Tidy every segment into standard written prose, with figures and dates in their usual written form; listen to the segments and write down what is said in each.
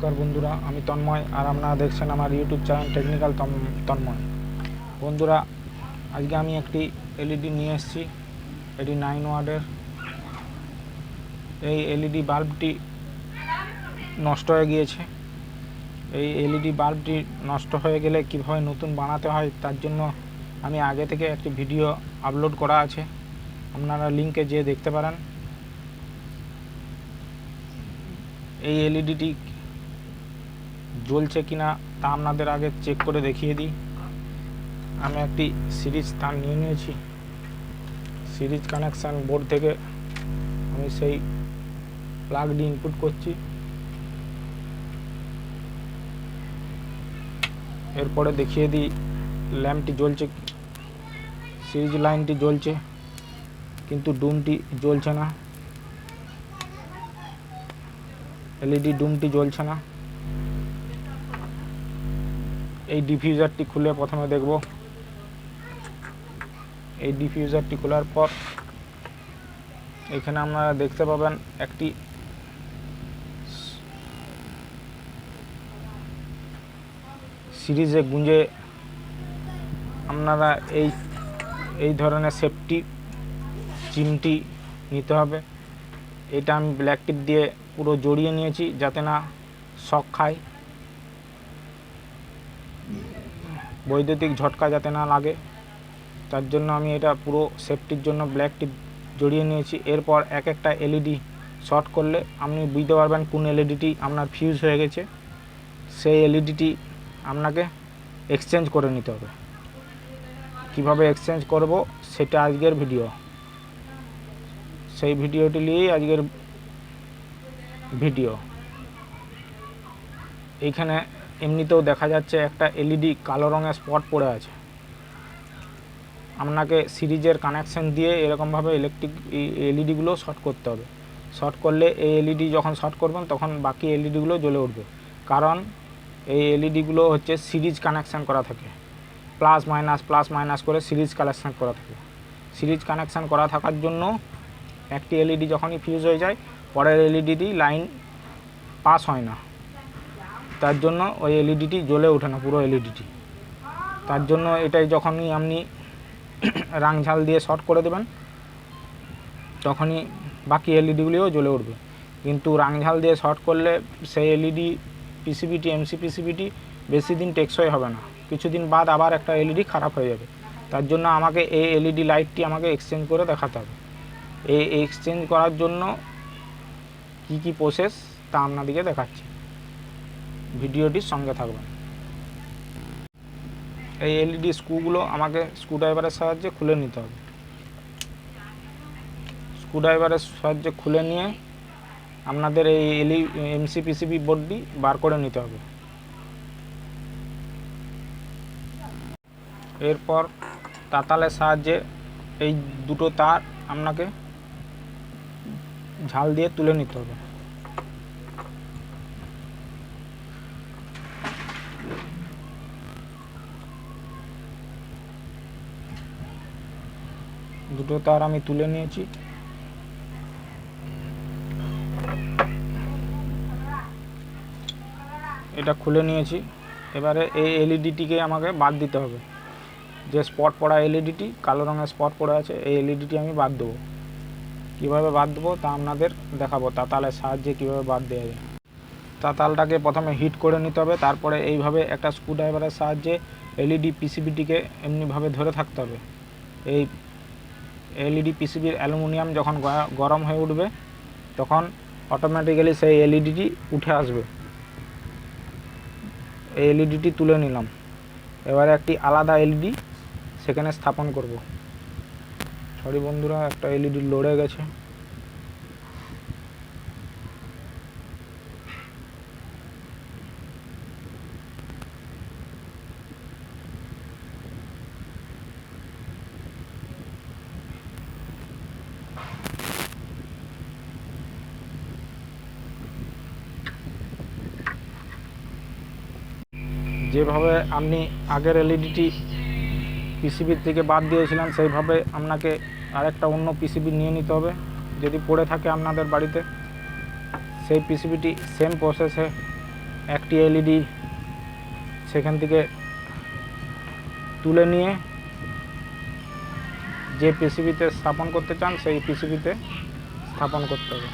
নমস্কার বন্ধুরা, আমি তন্ময় আর আপনারা দেখছেন আমার ইউটিউব চ্যানেল টেকনিক্যাল তন্ময়। বন্ধুরা, আজকে আমি একটি এলইডি নিয়ে এসেছি। এটি 9 ওয়াটের। এই এলইডি বাল্বটি নষ্ট হয়ে গিয়েছে। এই এলইডি বাল্বটি নষ্ট হয়ে গেলে কীভাবে নতুন বানাতে হয় তার জন্য আমি আগে থেকে একটি ভিডিও আপলোড করা আছে, আপনারা লিঙ্কে যেয়ে দেখতে পারেন। এই এলইডিটি জ্বলছে কিনা তা আপনাদের আগে চেক করে দেখিয়ে দিই। আমি একটি সিরিজ তার নিয়ে নিয়েছি। সিরিজ কানেকশান বোর্ড থেকে আমি সেই প্লাগটি ইনপুট করছি। এরপরে দেখিয়ে দিই ল্যাম্পটি জ্বলছে, সিরিজ লাইনটি জ্বলছে কিন্তু ডুমটি জ্বলছে না, এলইডি ডুমটি জ্বলছে না। এই ডিফিউজারটি খুলে প্রথমে দেখব। এই ডিফিউজারটি খোলার পর এখানে আপনারা দেখতে পাবেন একটি সিরিজে গুঁজে আপনারা এই ধরনের সেফটি চিমটি নিতে হবে। এটা আমি ব্ল্যাক টিপ দিয়ে পুরো জড়িয়ে নিয়েছি যাতে না শক খায়, বৈদ্যুতিক ঝটকা যাতে না লাগে, তার জন্য আমি এটা পুরো সেফটির জন্য ব্ল্যাক টিপ জড়িয়ে নিয়েছি। এরপর এক একটা এলইডি শর্ট করলে আপনি বুঝতে পারবেন কোন এলইডিটি আপনার ফিউজ হয়ে গেছে। সেই এলইডিটি আপনাকে এক্সচেঞ্জ করে নিতে হবে। কিভাবে এক্সচেঞ্জ করব সেটা আজকের ভিডিও। সেই ভিডিওটি নিয়েই আজকের ভিডিও। এইখানে এমনিতেও দেখা যাচ্ছে একটা এলইডি কালো রঙের স্পট পড়ে আছে। আপনাকে সিরিজের কানেকশান দিয়ে এরকমভাবে এলইডিগুলো শর্ট করতে হবে। শর্ট করলে এই এলইডি যখন শর্ট করবেন তখন বাকি এলইডিগুলো জ্বলে উঠবে, কারণ এই এলইডিগুলো হচ্ছে সিরিজ কানেকশান করা থাকে, প্লাস মাইনাস করে সিরিজ কানেকশান করা থাকে। সিরিজ কানেকশান করা থাকার জন্য একটি এলইডি যখনই ফিউজ হয়ে যায় পরের এলইডিটি লাইন পাস হয় না, তার জন্য ওই এলইডিটি জ্বলে ওঠে না পুরো এলইডিটি। তার জন্য এটাই যখনই আপনি রাংঝাল দিয়ে শর্ট করে দেবেন তখনই বাকি এলইডিগুলিও জ্বলে উঠবে। কিন্তু রাংঝাল দিয়ে শর্ট করলে সেই এলইডি পিসিবিটি এমসি বেশি দিন টেকসই হবে না, কিছুদিন বাদ আবার একটা এলইডি খারাপ হয়ে যাবে। তার জন্য আমাকে এই এলইডি লাইটটি আমাকে এক্সচেঞ্জ করে দেখাতে হবে। এই এক্সচেঞ্জ করার জন্য কি প্রসেস তা আপনাদেরকে দেখাচ্ছি, ভিডিওটির সঙ্গে থাকবেন। এই এলইডি স্ক্রুগুলো আমাকে স্ক্রুড্রাইভারের সাহায্যে খুলে নিতে হবে। স্ক্রুড্রাইভারের সাহায্যে খুলে নিয়ে আপনাদের এই এমসি পিসিবি বোর্ডটি বার করে নিতে হবে। এরপর তাতালের সাহায্যে এই দুটো তার আপনাকে ঝাল দিয়ে তুলে নিতে হবে। দুটো তার আমি তুলে নিয়েছি। এটা খুলে নিয়েছি। এবারে এই এলইডিটিকে আমাকে বাদ দিতে হবে। যে স্পট পড়া এলইডিটি, কালো রঙের স্পট পড়ে আছে, এই এলইডিটি আমি বাদ দেবো। কীভাবে বাদ দেবো তা আপনাদের দেখাবো তাতালের সাহায্যে কীভাবে বাদ দেওয়া যায়। তাতালটাকে প্রথমে হিট করে নিতে হবে, তারপরে এইভাবে একটা স্ক্রুড্রাইভারের সাহায্যে এলইডি পিসিবিটিকে এমনিভাবে ধরে থাকতে হবে। এই এলইডি পিসিবির অ্যালুমিনিয়াম যখন গরম হয়ে উঠবে তখন অটোমেটিক্যালি সেই এলইডিটি উঠে আসবে। এই এলইডিটি তুলে নিলাম। এবারে একটি আলাদা এলইডি সেখানে স্থাপন করব। সরি বন্ধুরা, একটা এলইডি লড়ে গেছে। যেভাবে আপনি আগের এলইডিটি পিসিবির থেকে বাদ দিয়েছিলাম সেইভাবে আপনাকে আরেকটা অন্য পিসিবি নিয়ে নিতে হবে যদি পড়ে থাকে আপনাদের বাড়িতে। সেই পিসিবিটি সেম প্রসেসে একটি এলইডি সেখান থেকে তুলে নিয়ে যে পিসিবিতে স্থাপন করতে চান সেই পিসিবিতে স্থাপন করতে হবে।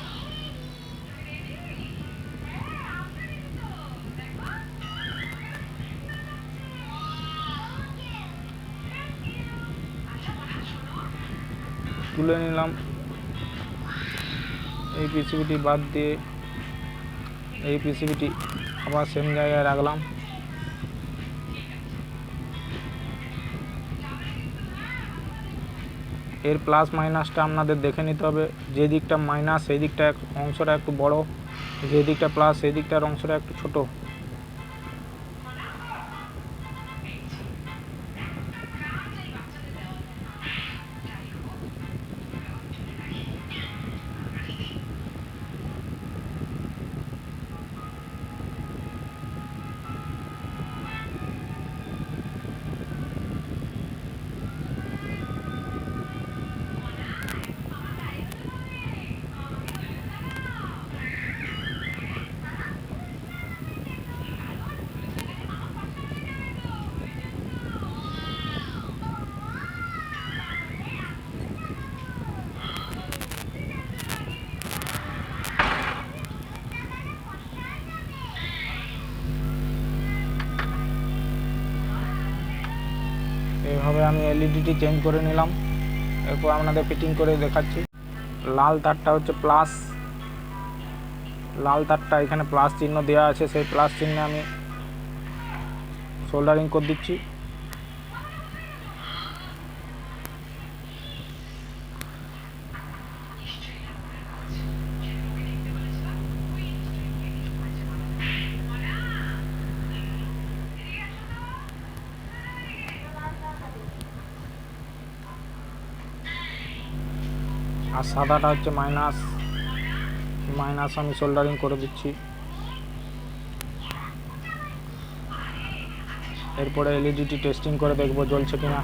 তুলে নিলাম, এই পিসিবিটি বাদ দিয়ে এই পিসিবিটি আবার সেম জায়গায় রাখলাম। এর প্লাস মাইনাসটা আপনাদের দেখে নিতে হবে। যে দিকটা মাইনাস সেই দিকটা অংশটা একটু বড়, যে দিকটা প্লাস সেই দিকটার অংশটা একটু ছোট। এইভাবে আমি এলইডিটি চেঞ্জ করে নিলাম। এরপর আপনাদের ফিটিং করে দেখাচ্ছি। লাল তারটা হচ্ছে প্লাস, লাল তারটা এখানে প্লাস চিহ্ন দেওয়া আছে, সেই প্লাস চিহ্নে আমি সোল্ডারিং করে দিচ্ছি। আর সাদাটা হচ্ছে মাইনাস, মাইনাস আমি সোল্ডারিং করে দিচ্ছি। এরপরে এলইডিটি টেস্টিং করে দেখব জ্বলছে কিনা,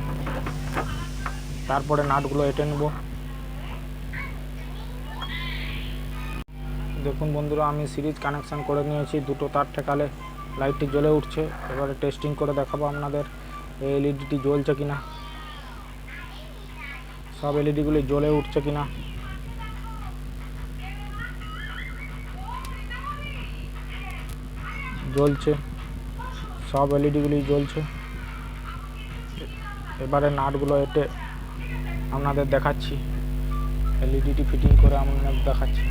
তারপরে নাটগুলো এঁটে নেব। দেখুন বন্ধুরা, আমি সিরিজ কানেকশান করে নিয়েছি, দুটো তার ঠেকালে লাইটটি জ্বলে উঠছে। এবারে টেস্টিং করে দেখাবো আপনাদের এই এলইডিটি জ্বলছে কিনা, সব এলইডিগুলি জ্বলে উঠছে কিনা। জ্বলছে, সব এলইডিগুলি জ্বলছে। এবারে নাটগুলো এঁটে আপনাদের দেখাচ্ছি, এলইডিটি ফিটিং করে আপনাদের দেখাচ্ছি।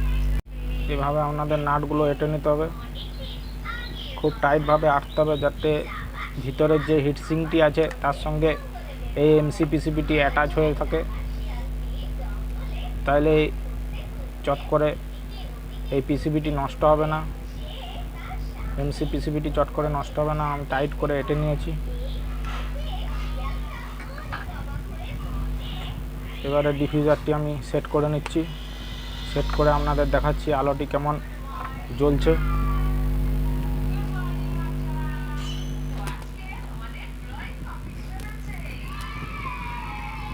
এভাবে আপনাদের নাটগুলো এঁটে নিতে হবে, খুব টাইটভাবে আটতে হবে যাতে ভিতরের যে হিটসিংটি আছে তার সঙ্গে এই এমসি পিসিবিটি অ্যাটাচ হয়ে থাকে, তাইলে চট করে এই পিসিবিটি নষ্ট হবে না, এমসি পিসিবিটি চট করে নষ্ট হবে না। আমি টাইট করে এঁটে নিয়েছি। এবারে ডিফিউজারটি আমি সেট করে নিচ্ছি, সেট করে আপনাদের দেখাচ্ছি আলোটি কেমন জ্বলছে।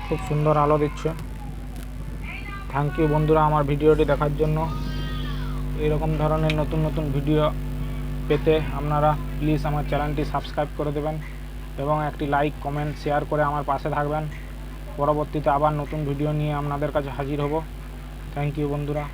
খুব সুন্দর আলো দিচ্ছে। থ্যাংক ইউ বন্ধুরা আমার ভিডিওটি দেখার জন্য। এরকম ধরনের নতুন নতুন ভিডিও পেতে আপনারা প্লিজ আমার চ্যানেলটি সাবস্ক্রাইব করে দেবেন এবং একটি লাইক কমেন্ট শেয়ার করে আমার পাশে থাকবেন। পরবর্তীতে আবার নতুন ভিডিও নিয়ে আপনাদের কাছে হাজির হব। থ্যাংক ইউ বন্ধুরা।